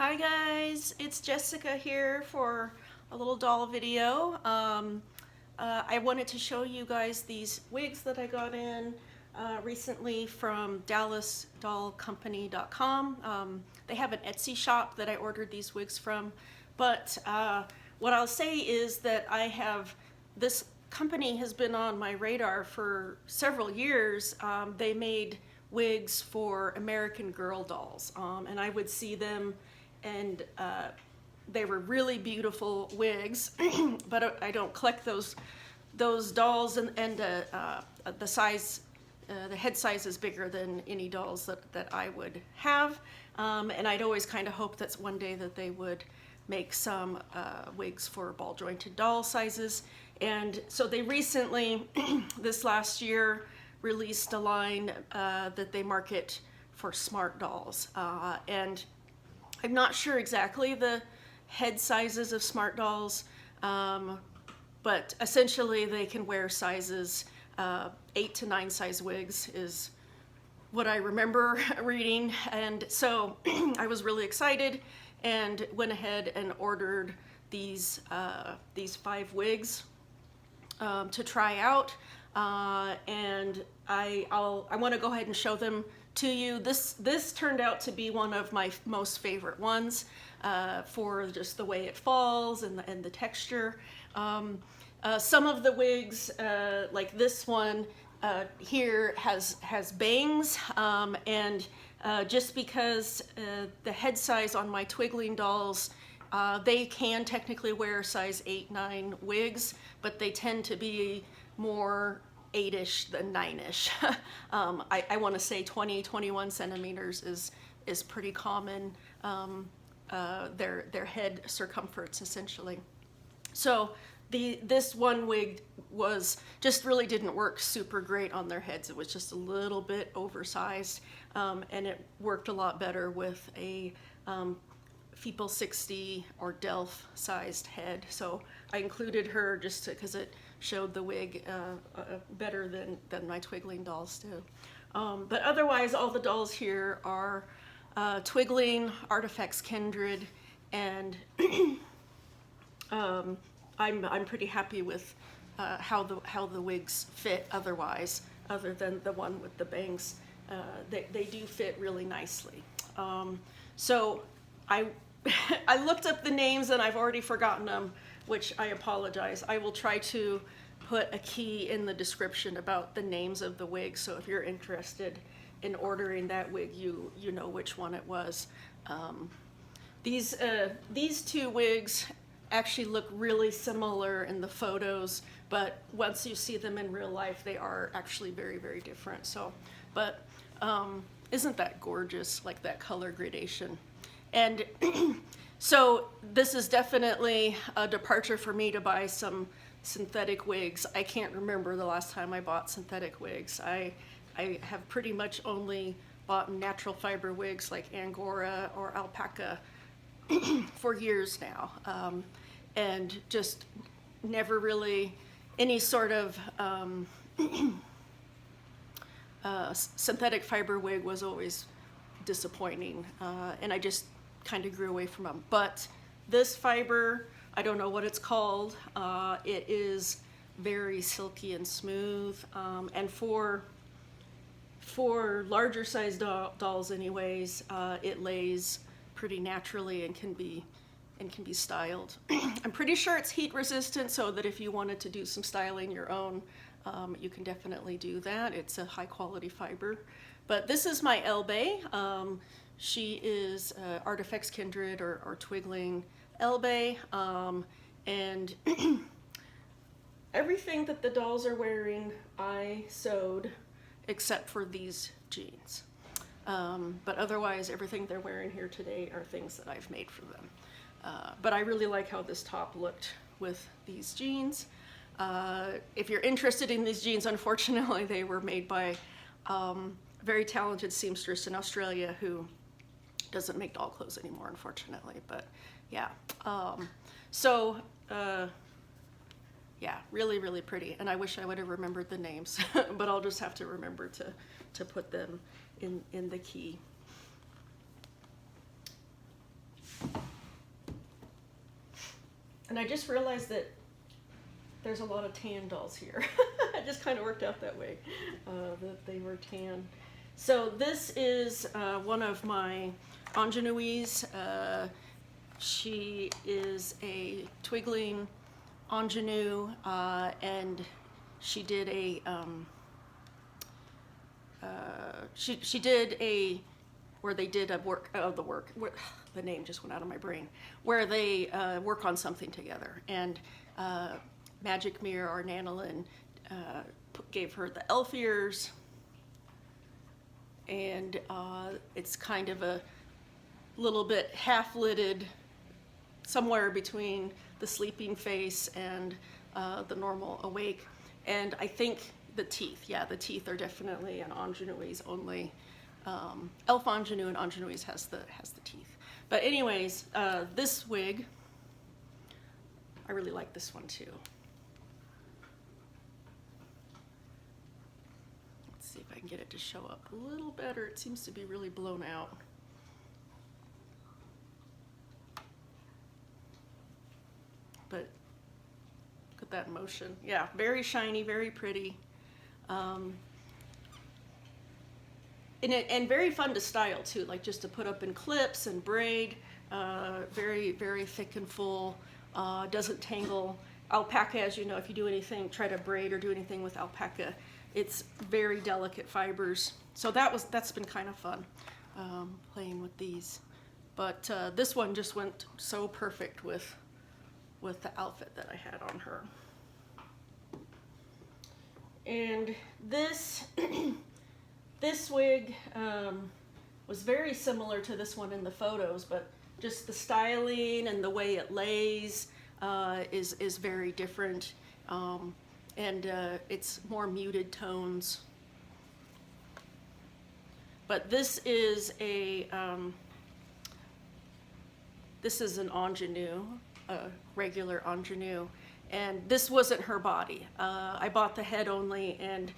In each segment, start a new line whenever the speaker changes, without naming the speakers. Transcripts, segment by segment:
Hi guys, it's Jessica here for a little doll video. I wanted to show you guys these wigs that I got in recently from DallasDollCompany.com. They have an Etsy shop that I ordered these wigs from, but what I'll say is that this company has been on my radar for several years. They made wigs for American Girl dolls, and I would see them, and they were really beautiful wigs. But I don't collect those dolls, and the size, the head size is bigger than any dolls that I would have, and I'd always kind of hoped that one day that they would make some wigs for ball jointed doll sizes. And so they recently, this last year, released a line that they market for smart dolls, and I'm not sure exactly the head sizes of smart dolls, but essentially they can wear sizes 8 to 9 size wigs is what I remember reading. And so I was really excited and went ahead and ordered these 5 wigs to try out, and I want to go ahead and show them to you. This turned out to be one of my most favorite ones for just the way it falls and the texture. Some of the wigs, like this one here, has bangs, and just because the head size on my Twigling dolls, they can technically wear size 8-9 wigs, but they tend to be more 8-ish than 9-ish. I want to say 20-21 centimeters is pretty common, their head circumference essentially. So this one wig really didn't work super great on their heads. It was just a little bit oversized, and it worked a lot better with a Feeple60 or Delph sized head. So I included her just because it showed the wig better than my Twigling dolls do. But otherwise, all the dolls here are Twigling Artifex Kindred, and I'm pretty happy with how the wigs fit otherwise, other than the one with the bangs. They do fit really nicely. So I looked up the names and I've already forgotten them, which I apologize. I will try to put a key in the description about the names of the wigs, so if you're interested in ordering that wig, you know which one it was. These 2 wigs actually look really similar in the photos, but once you see them in real life, they are actually very, very different. So, but isn't that gorgeous, like that color gradation? And so this is definitely a departure for me to buy some synthetic wigs. I can't remember the last time I bought synthetic wigs. I have pretty much only bought natural fiber wigs like Angora or alpaca for years now, and just never really any sort of synthetic fiber wig was always disappointing, and I just kind of grew away from them. But this fiber, I don't know what it's called, it is very silky and smooth, and for larger size dolls anyways, it lays pretty naturally and can be styled. I'm pretty sure it's heat resistant, so that if you wanted to do some styling your own, you can definitely do that. It's a high quality fiber. But this is my Elbe. She is Artifex Kindred or Twigling Elbe, and everything that the dolls are wearing I sewed except for these jeans. But otherwise, everything they're wearing here today are things that I've made for them. But I really like how this top looked with these jeans. If you're interested in these jeans, unfortunately, they were made by a very talented seamstress in Australia who doesn't make doll clothes anymore, unfortunately. But yeah, yeah, really, really pretty. And I wish I would have remembered the names, but I'll just have to remember to put them in the key. And I just realized that there's a lot of tan dolls here. It just kind of worked out that way, that they were tan. So this is one of my Ingeneues. She is a Twigling Ingenue, and she did a she did a where they did a the name just went out of my brain, where they work on something together, and Magic Mirror or Nanolin gave her the elf ears, and it's kind of a little bit half-lidded, somewhere between the sleeping face and the normal awake. And I think the teeth, yeah, the teeth are definitely an Ingenue's only. Elf Ingenue and Ingeneue's has the teeth. But anyways, this wig, I really like this one too. Let's see if I can get it to show up a little better. It seems to be really blown out. But look at that in motion. Yeah, very shiny, very pretty. And very fun to style too, like just to put up in clips and braid. Very, very thick and full. Doesn't tangle. Alpaca, as you know, if you do anything, try to braid or do anything with alpaca, it's very delicate fibers. So that's been kind of fun, playing with these. But this one just went so perfect with the outfit that I had on her. And this this wig was very similar to this one in the photos, but just the styling and the way it lays is very different, and it's more muted tones. But this is an Ingenue, a regular Ingenue, and this wasn't her body. I bought the head only, and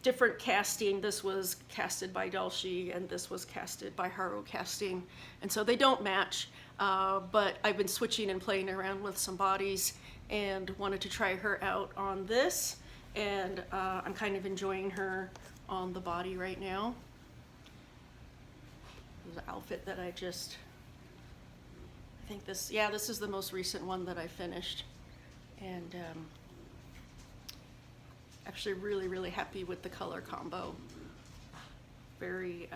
different casting. This was casted by DallasDollCo, and this was casted by Haro Casting, and so they don't match. But I've been switching and playing around with some bodies, and wanted to try her out on this, and I'm kind of enjoying her on the body right now. The outfit that I think this is the most recent one that I finished, and actually really happy with the color combo. Very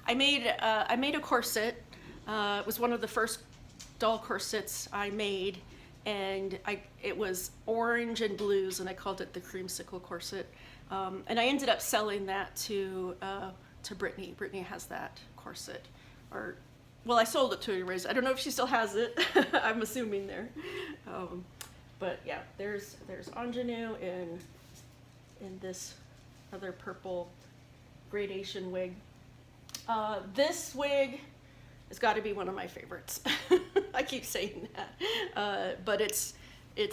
I made a corset. It was one of the first doll corsets I made, and it was orange and blues, and I called it the Creamsicle Corset, and I ended up selling that to Brittany. Brittany has that corset, or well, I sold it to her. I don't know if she still has it. I'm assuming there. But yeah, there's Ingenue in this other purple gradation wig. This wig has got to be one of my favorites. I keep saying that, but it's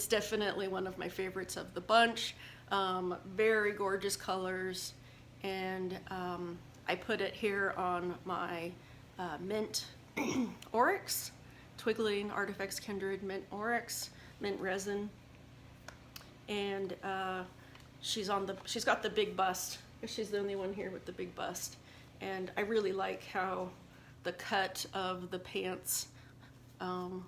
definitely one of my favorites of the bunch. Very gorgeous colors, and I put it here on my mint Oryx, Twigling Artifex Kindred mint Oryx, mint resin, and she's got the big bust. She's the only one here with the big bust, and I really like how the cut of the pants, the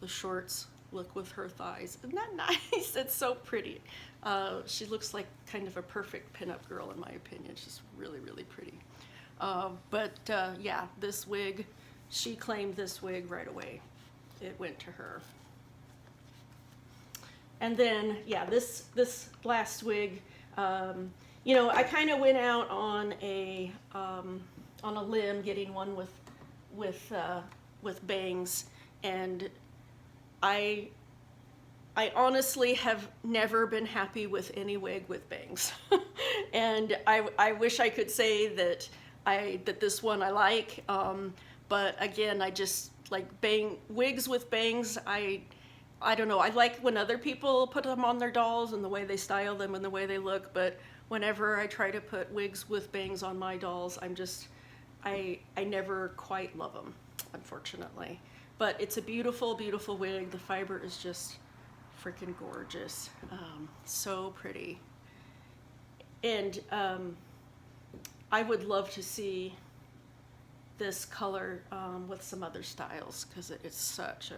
shorts, look with her thighs. Isn't that nice? It's so pretty. She looks like kind of a perfect pinup girl in my opinion. She's really pretty. But yeah, this wig, she claimed this wig right away. It went to her. And then, yeah, this last wig, you know, I kind of went out on a limb getting one with bangs, and I honestly have never been happy with any wig with bangs. And I wish I could say that this one I like, but again, I just like wigs with bangs. I don't know. I like when other people put them on their dolls and the way they style them and the way they look, but whenever I try to put wigs with bangs on my dolls, I never quite love them, unfortunately. but it's a beautiful, beautiful wig. The fiber is just freaking gorgeous. So pretty. And I would love to see this color with some other styles, because it's such a,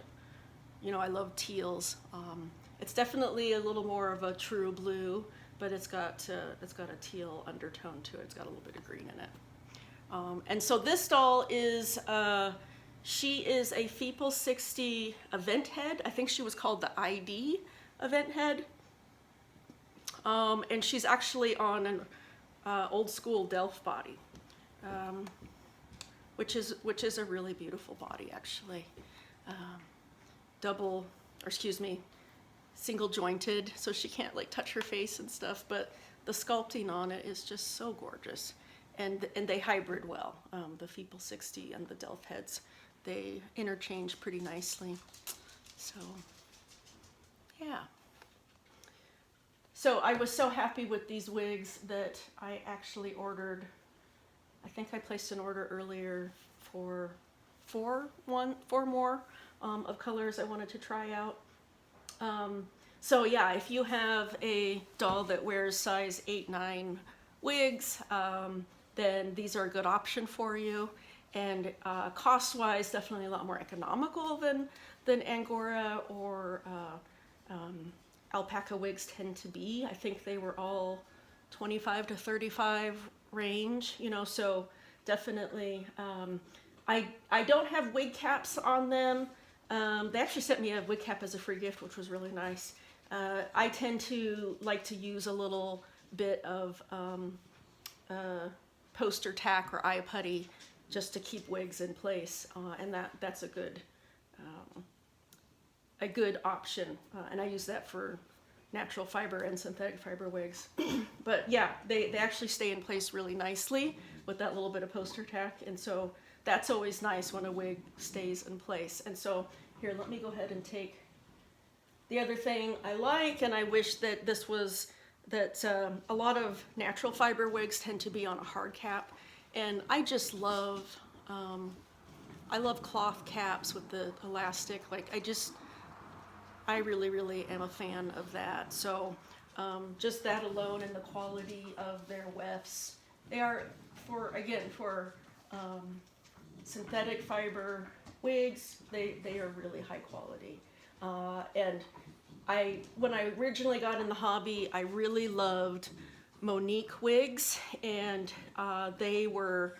you know, I love teals. It's definitely a little more of a true blue, but it's got a teal undertone to it. It's got a little bit of green in it. And so this doll is, she is a Feeple60 event head. I think she was called the ID event head. And she's actually on an old school Delft body, which is a really beautiful body, actually. Single jointed, so she can't like touch her face and stuff, but the sculpting on it is just so gorgeous. And they hybrid well. The Feeple60 and the Delft heads, they interchange pretty nicely. So, yeah. So I was so happy with these wigs that I actually ordered, I think I placed an order earlier for four more of colors I wanted to try out. So yeah, if you have a doll that wears size 8-9 wigs, then these are a good option for you. And cost-wise, definitely a lot more economical than Angora or alpaca wigs tend to be. I think they were all 25 to 35 range, you know, so definitely. I don't have wig caps on them. They actually sent me a wig cap as a free gift, which was really nice. I tend to like to use a little bit of poster tack or eye putty just to keep wigs in place, and that's a good option. And I use that for natural fiber and synthetic fiber wigs. But yeah, they actually stay in place really nicely with that little bit of poster tack, and so that's always nice when a wig stays in place. And so here, let me go ahead and take the other thing I like, and I wish that this was, that a lot of natural fiber wigs tend to be on a hard cap, and I just love, I love cloth caps with the elastic. Like, I really, really am a fan of that. So just that alone and the quality of their wefts, they are, for synthetic fiber wigs, they are really high quality. And when I originally got in the hobby, I really loved Monique wigs, and they were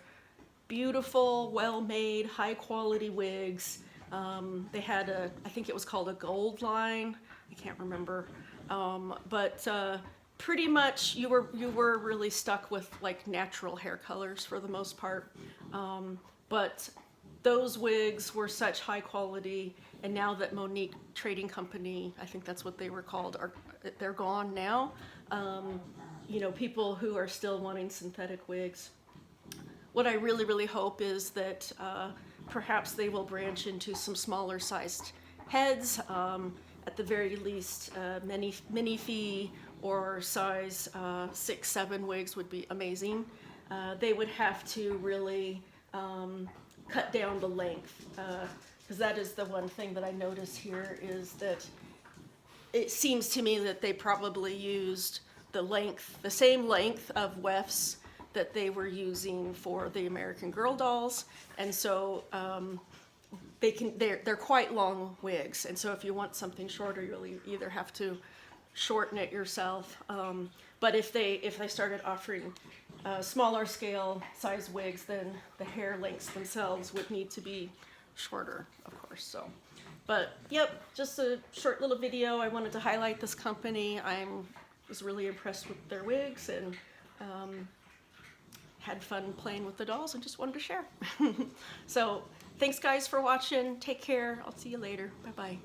beautiful, well-made, high-quality wigs. They had I think it was called a gold line. I can't remember, but pretty much you were really stuck with like natural hair colors for the most part. But those wigs were such high quality, and now that Monique Trading Company, I think that's what they were called, they're gone now. You know, people who are still wanting synthetic wigs. What I really, really hope is that perhaps they will branch into some smaller sized heads. At the very least, mini fee or size 6-7 wigs would be amazing. They would have to really cut down the length, because that is the one thing that I notice here, is that it seems to me that they probably used the same length of wefts that they were using for the American Girl dolls, and so they're quite long wigs, and so if you want something shorter, you'll either have to shorten it yourself. But if they started offering smaller scale size wigs, then the hair lengths themselves would need to be shorter, of course. So, but yep, just a short little video. I wanted to highlight this company. I was really impressed with their wigs, and had fun playing with the dolls, and just wanted to share. So thanks guys for watching. Take care. I'll see you later. Bye bye.